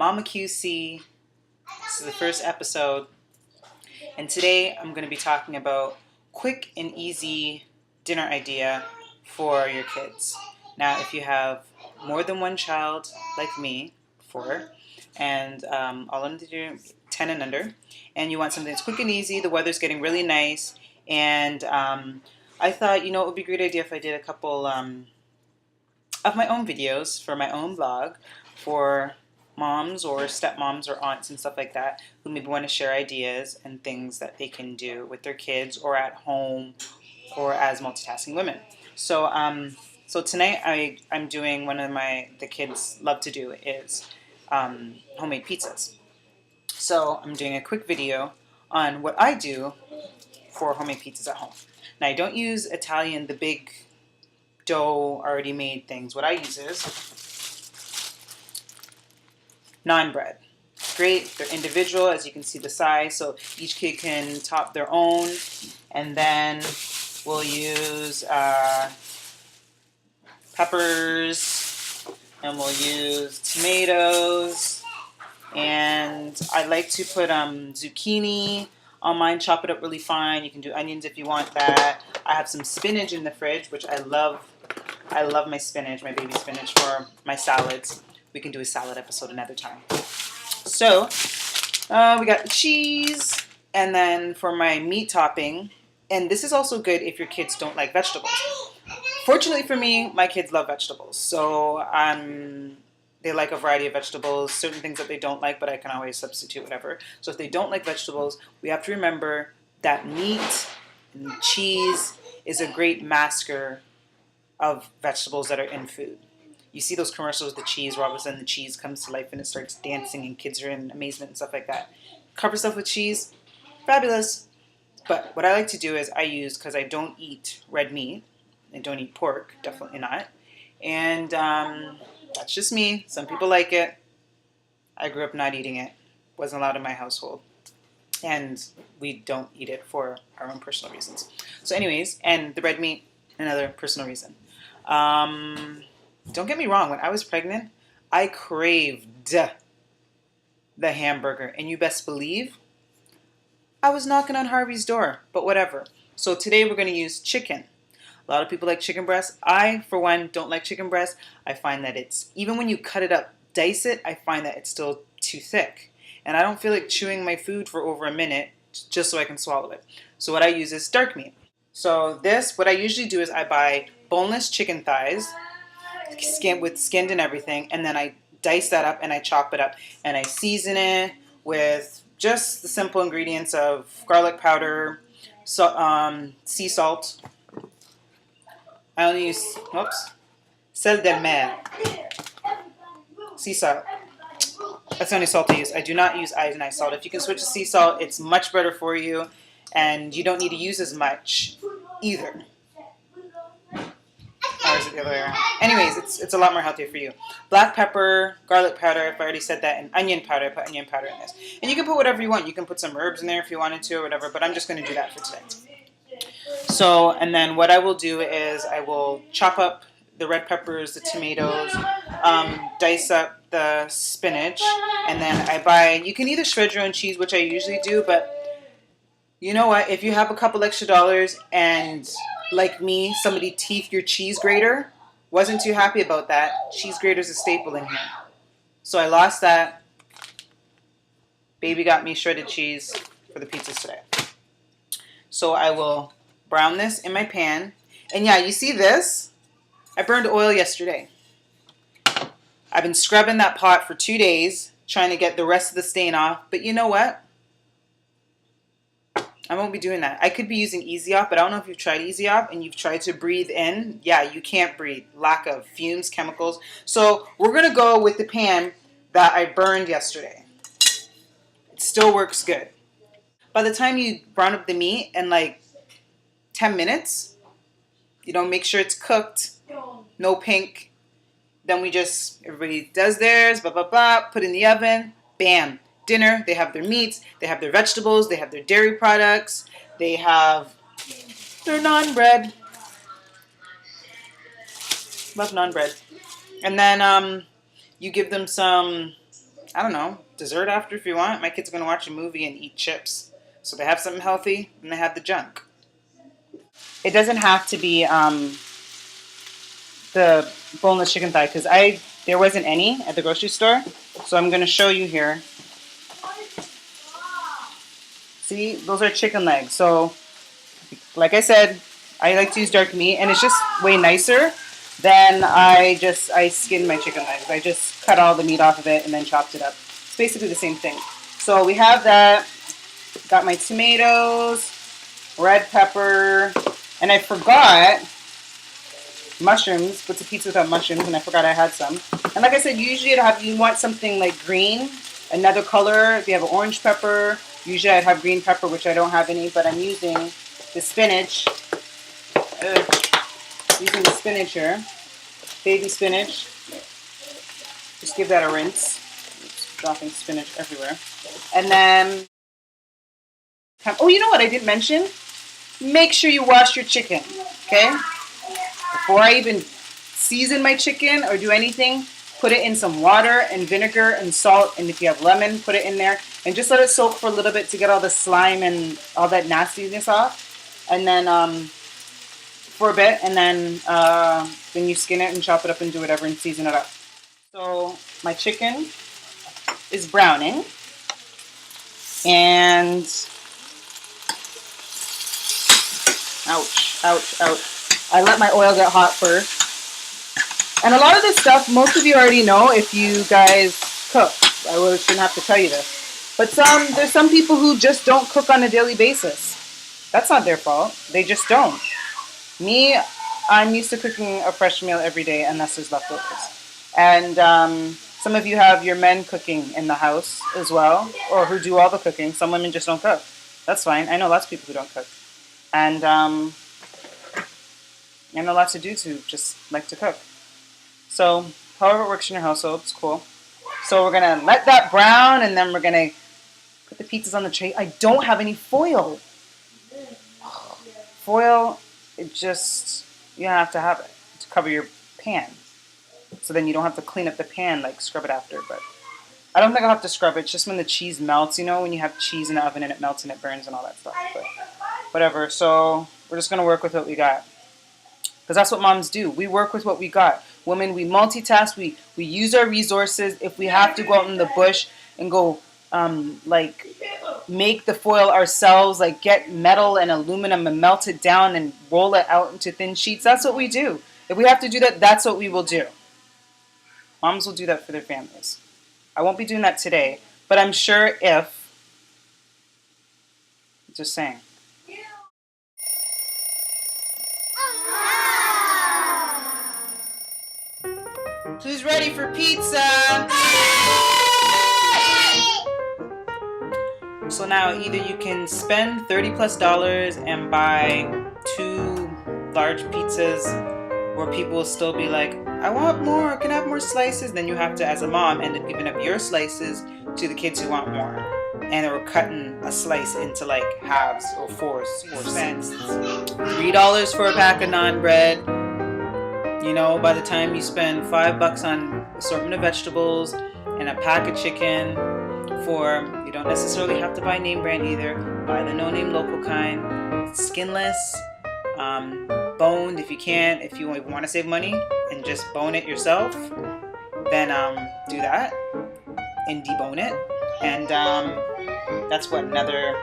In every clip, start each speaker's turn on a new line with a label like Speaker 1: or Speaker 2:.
Speaker 1: MaMa QCee. This is the first episode, and today I'm going to be talking about quick and easy dinner idea for your kids. Now, if you have more than one child, like me, 4, and all under 10 and under, and you want something that's quick and easy, the weather's getting really nice, and I thought, it would be a great idea if I did a couple of my own videos for my own blog for moms or stepmoms or aunts and stuff like that who maybe want to share ideas and things that they can do with their kids or at home or as multitasking women. So so tonight I'm doing one of the kids love to do is homemade pizzas. So I'm doing a quick video on what I do for homemade pizzas at home. Now I don't use Italian, the big dough already made things. What I use is naan bread. Great, they're individual, as you can see the size, so each kid can top their own. And then we'll use peppers, and we'll use tomatoes, and I like to put zucchini on mine, chop it up really fine. You can do onions if you want that. I have some spinach in the fridge, which I love. I love my spinach, my baby spinach, for my salads. We can do a salad episode another time. So, we got the cheese, and then for my meat topping, and this is also good if your kids don't like vegetables. Fortunately for me, my kids love vegetables, so they like a variety of vegetables, certain things that they don't like, but I can always substitute whatever. So if they don't like vegetables, we have to remember that meat and cheese is a great masker of vegetables that are in food. You see those commercials with the cheese where all of a sudden the cheese comes to life and it starts dancing and kids are in amazement and stuff like that. Cover stuff with cheese, fabulous. But what I like to do is because I don't eat red meat, I don't eat pork, definitely not. And that's just me. Some people like it. I grew up not eating it. Wasn't allowed in my household. And we don't eat it for our own personal reasons. So anyways, and the red meat, another personal reason. Don't get me wrong, when I was pregnant, I craved the hamburger. And you best believe, I was knocking on Harvey's door, but whatever. So today we're going to use chicken. A lot of people like chicken breast. I, for one, don't like chicken breast. I find that even when you cut it up, dice it, I find that it's still too thick. And I don't feel like chewing my food for over a minute just so I can swallow it. So what I use is dark meat. So what I usually do is I buy boneless chicken thighs, skinned and everything, and then I dice that up and I chop it up and I season it with just the simple ingredients of garlic powder, sea salt. I only use sel de mer, sea salt. That's the only salt I use. I do not use iodized salt. If you can switch to sea salt, it's much better for you, and you don't need to use as much either. Or is it the other way around? Anyways, it's a lot more healthier for you. Black pepper, garlic powder, if I already said that, and onion powder. I put onion powder in this. And you can put whatever you want. You can put some herbs in there if you wanted to or whatever, but I'm just going to do that for today. So, and then what I will do is I will chop up the red peppers, the tomatoes, dice up the spinach, and then you can either shred your own cheese, which I usually do, but you know what? If you have a couple extra dollars and, like me, somebody teethed your cheese grater, wasn't too happy about that. Cheese grater's a staple in here. So I lost that. Baby got me shredded cheese for the pizzas today. So I will brown this in my pan. And yeah, you see this? I burned oil yesterday. I've been scrubbing that pot for 2 days, trying to get the rest of the stain off. But you know what? I won't be doing that. I could be using Easy Off, but I don't know if you've tried Easy Off and you've tried to breathe in. Yeah, you can't breathe. Lack of fumes, chemicals. So we're going to go with the pan that I burned yesterday. It still works good. By the time you brown up the meat in like 10 minutes, make sure it's cooked, no pink. Then everybody does theirs, blah, blah, blah, put in the oven, bam. Dinner, they have their meats, they have their vegetables, they have their dairy products, they have their naan bread. Love naan bread. And then you give them some I don't know, dessert after if you want. My kids are going to watch a movie and eat chips. So they have something healthy and they have the junk. It doesn't have to be the boneless chicken thigh because there wasn't any at the grocery store. So I'm going to show you here. See, those are chicken legs. So like I said, I like to use dark meat and it's just way nicer than I skin my chicken legs. I just cut all the meat off of it and then chopped it up. It's basically the same thing. So we have that. Got my tomatoes, red pepper, and I forgot mushrooms. What's a pizza without mushrooms? And I forgot I had some. And like I said, usually you want something like green, another color. If you have an orange pepper, usually I'd have green pepper, which I don't have any, but I'm using the spinach. Using the spinach here, baby spinach. Just give that a rinse. Oops, dropping spinach everywhere. And then, oh, you know what I didn't mention? Make sure you wash your chicken, okay? Before I even season my chicken or do anything, put it in some water and vinegar and salt, and if you have lemon, put it in there, and just let it soak for a little bit to get all the slime and all that nastiness off. And then for a bit, and then you skin it and chop it up and do whatever and season it up. So my chicken is browning, and ouch, ouch, ouch. I let my oil get hot first. And a lot of this stuff, most of you already know if you guys cook. I really shouldn't have to tell you this. But there's some people who just don't cook on a daily basis. That's not their fault. They just don't. Me, I'm used to cooking a fresh meal every day unless there's leftovers. And some of you have your men cooking in the house as well, or who do all the cooking. Some women just don't cook. That's fine. I know lots of people who don't cook. And I know lots of dudes who just like to cook. So, however it works in your household, it's cool. So we're going to let that brown, and then we're going to put the pizzas on the tray. I don't have any foil. Foil, you have to have it to cover your pan. So then you don't have to clean up the pan, like scrub it after. But I don't think I'll have to scrub it. It's just when the cheese melts, you know, when you have cheese in the oven and it melts and it burns and all that stuff. But whatever. So we're just going to work with what we got. Because that's what moms do. We work with what we got. Women, we multitask. We use our resources. If we have to go out in the bush and go, make the foil ourselves, like get metal and aluminum and melt it down and roll it out into thin sheets, that's what we do. If we have to do that, that's what we will do. Moms will do that for their families. I won't be doing that today, but I'm sure if, just saying. Who's ready for pizza? So now either you can spend $30+ and buy 2 large pizzas where people will still be like, I want more, can I have more slices? Then you have to, as a mom, end up giving up your slices to the kids who want more. And we're cutting a slice into like halves or fours or cents. $3 for a pack of naan bread. You know, by the time you spend $5 on assortment of vegetables and a pack of chicken you don't necessarily have to buy name brand either. Buy the no-name local kind. It's skinless, boned if you can. If you want to save money and just bone it yourself, then do that and debone it. And that's what, another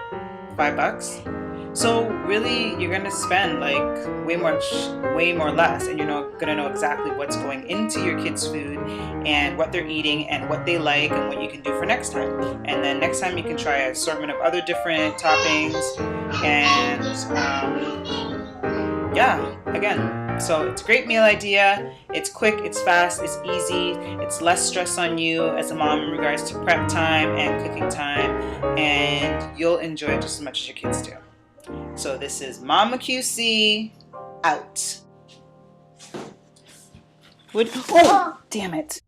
Speaker 1: $5? So really, you're gonna spend like way more less, and you're gonna know exactly what's going into your kids' food and what they're eating and what they like and what you can do for next time. And then next time you can try an assortment of other different toppings. And yeah, again, so it's a great meal idea. It's quick, it's fast, it's easy, it's less stress on you as a mom in regards to prep time and cooking time, and you'll enjoy it just as much as your kids do. So this is Mama QCee out. Oh, damn it.